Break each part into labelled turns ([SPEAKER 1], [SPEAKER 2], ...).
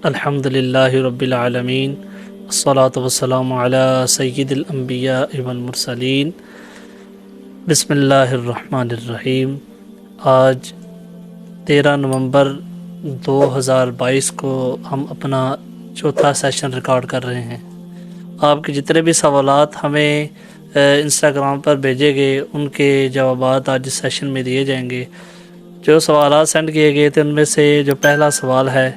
[SPEAKER 1] الحمدللہ رب العالمین الصلاۃ والسلام علی سید الانبیاء والمرسلین بسم اللہ الرحمن الرحیم۔ آج 13 نومبر 2022 کو ہم اپنا چوتھا سیشن ریکارڈ کر رہے ہیں۔ آپ کے جتنے بھی سوالات ہمیں انسٹاگرام پر بھیجے گئے ان کے جوابات آج اس سیشن میں دیے جائیں گے۔ جو سوالات سینڈ کیے گئے تھے ان میں سے جو پہلا سوال ہے،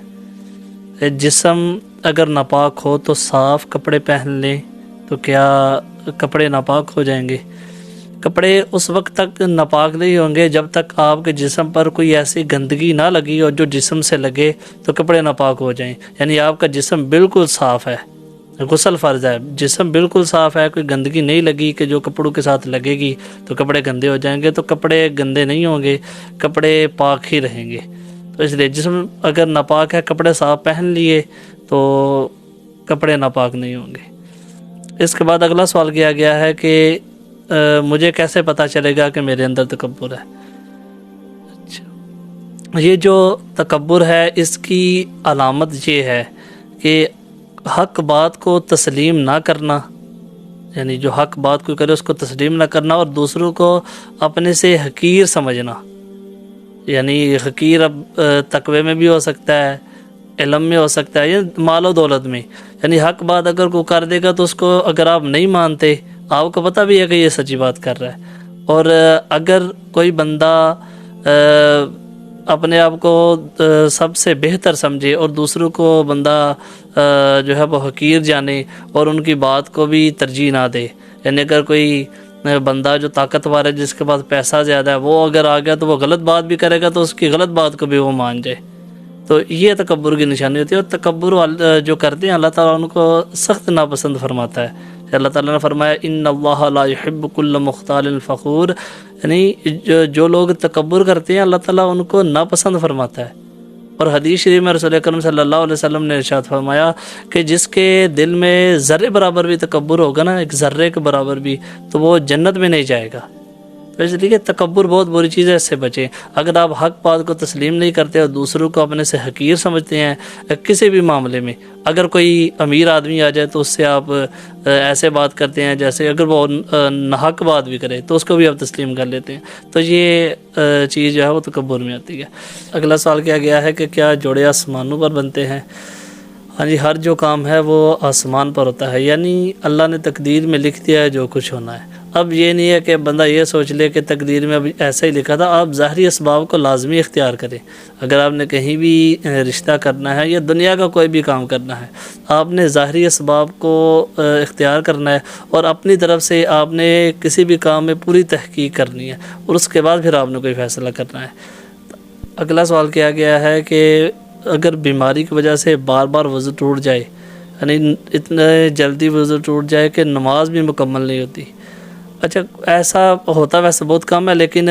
[SPEAKER 1] جسم اگر ناپاک ہو تو صاف کپڑے پہن لیں تو کیا کپڑے ناپاک ہو جائیں گے؟ کپڑے اس وقت تک ناپاک نہیں ہوں گے جب تک آپ کے جسم پر کوئی ایسی گندگی نہ لگی اور جو جسم سے لگے تو کپڑے ناپاک ہو جائیں، یعنی آپ کا جسم بالکل صاف ہے، غسل فرض ہے، جسم بالکل صاف ہے، کوئی گندگی نہیں لگی کہ جو کپڑوں کے ساتھ لگے گی تو کپڑے گندے ہو جائیں گے، تو کپڑے گندے نہیں ہوں گے، کپڑے پاک ہی رہیں گے۔ تو اس لیے جسم اگر ناپاک ہے، کپڑے صاف پہن لیے تو کپڑے ناپاک نہیں ہوں گے۔ اس کے بعد اگلا سوال کیا گیا ہے کہ مجھے کیسے پتہ چلے گا کہ میرے اندر تکبر ہے؟ اچھا، یہ جو تکبر ہے اس کی علامت یہ ہے کہ حق بات کو تسلیم نہ کرنا، یعنی جو حق بات کو کرے اس کو تسلیم نہ کرنا، اور دوسروں کو اپنے سے حقیر سمجھنا، یعنی حقیر اب تقوی میں بھی ہو سکتا ہے، علم میں ہو سکتا ہے، یا مال و دولت میں، یعنی حق بات اگر کوئی کر دے گا تو اس کو اگر آپ نہیں مانتے، آپ کو پتہ بھی ہے کہ یہ سچی بات کر رہا ہے، اور اگر کوئی بندہ اپنے آپ کو سب سے بہتر سمجھے اور دوسروں کو بندہ جو ہے وہ حقیر جانے اور ان کی بات کو بھی ترجیح نہ دے، یعنی اگر کوئی بندہ جو طاقتور ہے، جس کے پاس پیسہ زیادہ ہے، وہ اگر آ گیا تو وہ غلط بات بھی کرے گا تو اس کی غلط بات کو بھی وہ مان جائے، تو یہ تکبر کی نشانی ہوتی ہے۔ اور تکبر جو کرتے ہیں اللہ تعالیٰ ان کو سخت ناپسند فرماتا ہے۔ اللہ تعالیٰ نے فرمایا ان اللہ لا يحب كل مختال فخور، یعنی جو لوگ تکبر کرتے ہیں اللہ تعالیٰ ان کو ناپسند فرماتا ہے۔ اور حدیث شریف میں رسول اکرم صلی اللہ علیہ وسلم نے ارشاد فرمایا کہ جس کے دل میں ذرے برابر بھی تکبر ہوگا نا، ایک ذرے کے برابر بھی، تو وہ جنت میں نہیں جائے گا۔ تو اس لیے تکبر بہت بری چیز ہے، اس سے بچیں۔ اگر آپ حق بات کو تسلیم نہیں کرتے اور دوسروں کو اپنے سے حقیر سمجھتے ہیں کسی بھی معاملے میں، اگر کوئی امیر آدمی آ جائے تو اس سے آپ ایسے بات کرتے ہیں جیسے اگر وہ ناحق بات بھی کرے تو اس کو بھی آپ تسلیم کر لیتے ہیں، تو یہ چیز جو ہے وہ تکبر میں آتی ہے۔ اگلا سوال کیا گیا ہے کہ کیا جوڑے آسمانوں پر بنتے ہیں؟ ہاں جی، ہر جو کام ہے وہ آسمان پر ہوتا ہے، یعنی اللہ نے تقدیر میں لکھ دیا ہے جو کچھ ہونا ہے۔ اب یہ نہیں ہے کہ بندہ یہ سوچ لے کہ تقدیر میں اب ایسا ہی لکھا تھا، آپ ظاہری اسباب کو لازمی اختیار کریں۔ اگر آپ نے کہیں بھی رشتہ کرنا ہے یا دنیا کا کوئی بھی کام کرنا ہے، آپ نے ظاہری اسباب کو اختیار کرنا ہے، اور اپنی طرف سے آپ نے کسی بھی کام میں پوری تحقیق کرنی ہے، اور اس کے بعد پھر آپ نے کوئی فیصلہ کرنا ہے۔ اگلا سوال کیا گیا ہے کہ اگر بیماری کی وجہ سے بار بار وضو ٹوٹ جائے، یعنی اتنے جلدی وضو ٹوٹ جائے کہ نماز بھی مکمل نہیں ہوتی۔ اچھا، ایسا ہوتا ویسے بہت کم ہے، لیکن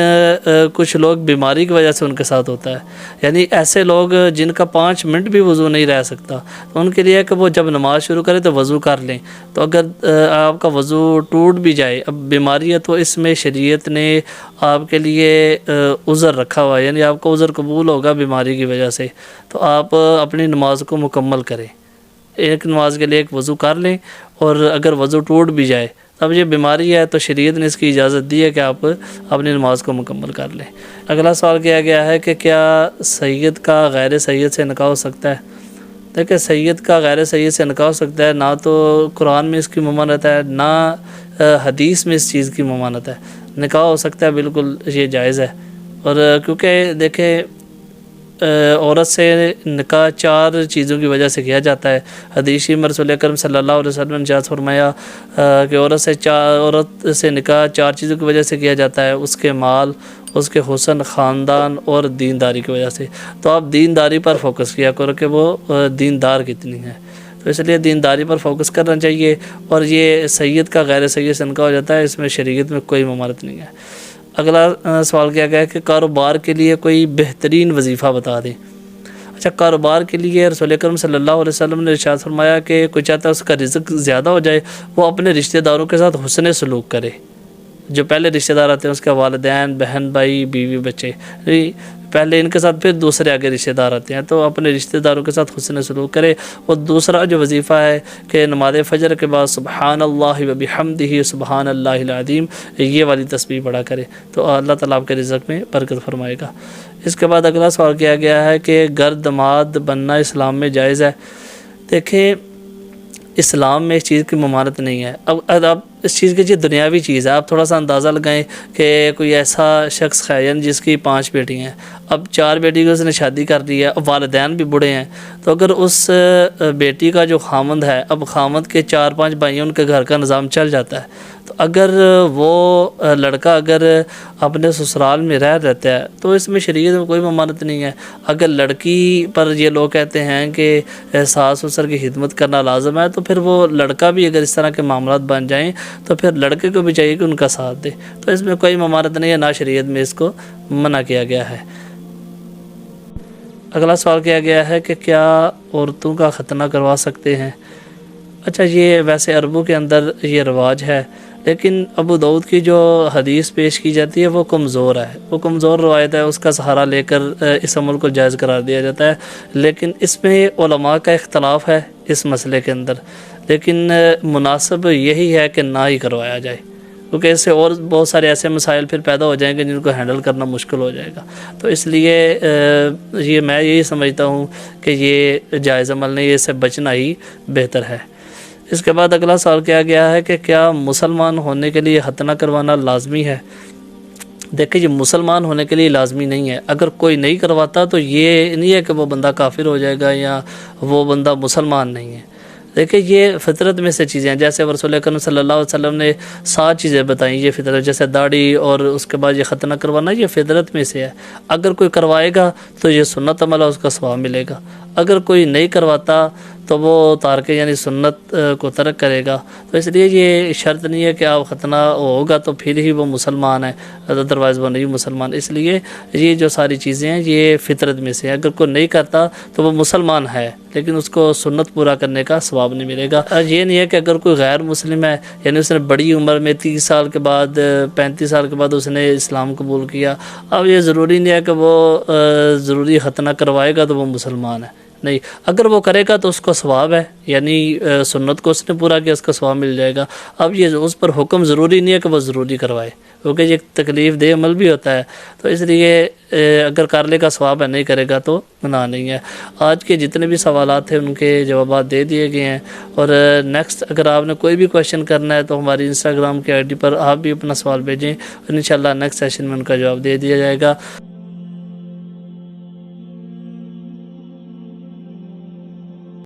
[SPEAKER 1] کچھ لوگ بیماری کی وجہ سے ان کے ساتھ ہوتا ہے، یعنی ایسے لوگ جن کا 5 منٹ بھی وضو نہیں رہ سکتا، تو ان کے لیے کہ وہ جب نماز شروع کرے تو وضو کر لیں۔ تو اگر آپ کا وضو ٹوٹ بھی جائے، اب بیماری ہے تو اس میں شریعت نے آپ کے لیے عذر رکھا ہوا ہے، یعنی آپ کو عذر قبول ہوگا بیماری کی وجہ سے، تو آپ اپنی نماز کو مکمل کریں، ایک نماز کے لیے ایک وضو کر لیں، اور اگر وضو ٹوٹ بھی جائے اب یہ بیماری ہے تو شریعت نے اس کی اجازت دی ہے کہ آپ اپنی نماز کو مکمل کر لیں۔ اگلا سوال کیا گیا ہے کہ کیا سید کا غیر سید سے نکاح ہو سکتا ہے؟ دیکھیں، سید کا غیر سید سے نکاح ہو سکتا ہے، نہ تو قرآن میں اس کی ممانعت ہے، نہ حدیث میں اس چیز کی ممانعت ہے، نکاح ہو سکتا ہے، بالکل یہ جائز ہے۔ اور کیونکہ دیکھیں عورت سے نکاح 4 چیزوں کی وجہ سے کیا جاتا ہے۔ حدیث میں رسول اکرم صلی اللہ علیہ وسلم نے ارشاد فرمایا کہ عورت سے نکاح 4 چیزوں کی وجہ سے کیا جاتا ہے، اس کے مال، اس کے حسن، خاندان اور دینداری کی وجہ سے۔ تو آپ دینداری پر فوکس کیا کرو کہ وہ دیندار کتنی ہے، تو اس لیے دینداری پر فوکس کرنا چاہیے۔ اور یہ سید کا غیر سید سے نکاح ہو جاتا ہے، اس میں شریعت میں کوئی ممانعت نہیں ہے۔ اگلا سوال کیا گیا ہے کہ کاروبار کے لیے کوئی بہترین وظیفہ بتا دیں۔ اچھا، کاروبار کے لیے رسول اکرم صلی اللہ علیہ وسلم نے ارشاد فرمایا کہ کوئی چاہتا ہے اس کا رزق زیادہ ہو جائے، وہ اپنے رشتہ داروں کے ساتھ حسن سلوک کرے۔ جو پہلے رشتہ دار آتے ہیں اس کے والدین، بہن، بھائی، بیوی، بچے، پہلے ان کے ساتھ پھر دوسرے آگے رشتہ دار آتے ہیں، تو اپنے رشتہ داروں کے ساتھ حسن سلوک کرے۔ اور دوسرا جو وظیفہ ہے کہ نماز فجر کے بعد سبحان اللہ و بحمدہ سبحان اللہ العظیم، یہ والی تسبیح پڑھا کرے، تو اللہ تعالیٰ آپ کے رزق میں برکت فرمائے گا۔ اس کے بعد اگلا سوال کیا گیا ہے کہ گر داماد بننا اسلام میں جائز ہے؟ دیکھیں، اسلام میں اس چیز کی ممانعت نہیں ہے۔ اب اس چیز کی جو دنیاوی چیز ہے، آپ تھوڑا سا اندازہ لگائیں کہ کوئی ایسا شخص ہے یعنی جس کی 5 بیٹی ہیں، اب 4 بیٹی کی اس نے شادی کر دی ہے، اب والدین بھی بوڑھے ہیں، تو اگر اس بیٹی کا جو خامند ہے، اب خامند کے 4-5 بھائی ہیں، ان کے گھر کا نظام چل جاتا ہے، تو اگر وہ لڑکا اگر اپنے سسرال میں رہتا ہے تو اس میں شریعت میں کوئی ممانعت نہیں ہے۔ اگر لڑکی پر یہ لوگ کہتے ہیں کہ ساس سسر کی خدمت کرنا لازم ہے، تو پھر وہ لڑکا بھی اگر اس طرح کے معاملات بن جائیں تو پھر لڑکے کو بھی چاہیے کہ ان کا ساتھ دے، تو اس میں کوئی ممانعت نہیں ہے، نہ شریعت میں اس کو منع کیا گیا ہے۔ اگلا سوال کیا گیا ہے کہ کیا عورتوں کا ختنہ کروا سکتے ہیں؟ اچھا، یہ ویسے عربوں کے اندر یہ رواج ہے، لیکن ابو داؤد کی جو حدیث پیش کی جاتی ہے وہ کمزور ہے، وہ کمزور روایت ہے، اس کا سہارا لے کر اس عمل کو جائز قرار دیا جاتا ہے، لیکن اس میں علماء کا اختلاف ہے اس مسئلے کے اندر، لیکن مناسب یہی ہے کہ نہ ہی کروایا جائے، کیونکہ اس سے اور بہت سارے ایسے مسائل پھر پیدا ہو جائیں گے جن کو ہینڈل کرنا مشکل ہو جائے گا، تو اس لیے یہ میں یہی سمجھتا ہوں کہ یہ جائز عمل نہیں ہے، اس سے بچنا ہی بہتر ہے۔ اس کے بعد اگلا سوال کیا گیا ہے کہ کیا مسلمان ہونے کے لیے ختنہ کروانا لازمی ہے؟ دیکھیں، یہ مسلمان ہونے کے لیے لازمی نہیں ہے، اگر کوئی نہیں کرواتا تو یہ نہیں ہے کہ وہ بندہ کافر ہو جائے گا یا وہ بندہ مسلمان نہیں ہے۔ دیکھیں، یہ فطرت میں سے چیزیں ہیں، جیسے رسول اکرم صلی اللہ علیہ وسلم نے 7 چیزیں بتائیں، یہ فطرت، جیسے داڑھی اور اس کے بعد یہ ختنہ کروانا، یہ فطرت میں سے ہے، اگر کوئی کروائے گا تو یہ سنت عمل ہے، اس کا ثواب ملے گا، اگر کوئی نہیں کرواتا تو وہ تارک یعنی سنت کو ترک کرے گا، تو اس لیے یہ شرط نہیں ہے کہ آپ ختنہ ہوگا تو پھر ہی وہ مسلمان ہے، ادروائز وہ نہیں مسلمان، اس لیے یہ جو ساری چیزیں ہیں یہ فطرت میں سے ہے، اگر کوئی نہیں کرتا تو وہ مسلمان ہے لیکن اس کو سنت پورا کرنے کا ثواب نہیں ملے گا۔ یہ نہیں ہے کہ اگر کوئی غیر مسلم ہے، یعنی اس نے بڑی عمر میں 30 سال کے بعد 35 سال کے بعد اس نے اسلام قبول کیا، اب یہ ضروری نہیں ہے کہ وہ ضروری ختنہ کروائے گا تو وہ مسلمان ہے، نہیں، اگر وہ کرے گا تو اس کو ثواب ہے، یعنی سنت کو اس نے پورا کیا، اس کا ثواب مل جائے گا۔ اب یہ اس پر حکم ضروری نہیں ہے کہ وہ ضروری کروائے، کیونکہ یہ تکلیف دہ عمل بھی ہوتا ہے، تو اس لیے اگر کر لے گا ثواب ہے، نہیں کرے گا تو گناہ نہیں ہے۔ آج کے جتنے بھی سوالات تھے ان کے جوابات دے دیے گئے ہیں، اور نیکسٹ اگر آپ نے کوئی بھی کویشچن کرنا ہے تو ہماری انسٹاگرام کی آئی ڈی پر آپ بھی اپنا سوال بھیجیں، اور انشاءاللہ نیکسٹ سیشن میں ان کا جواب دے دیا جائے گا۔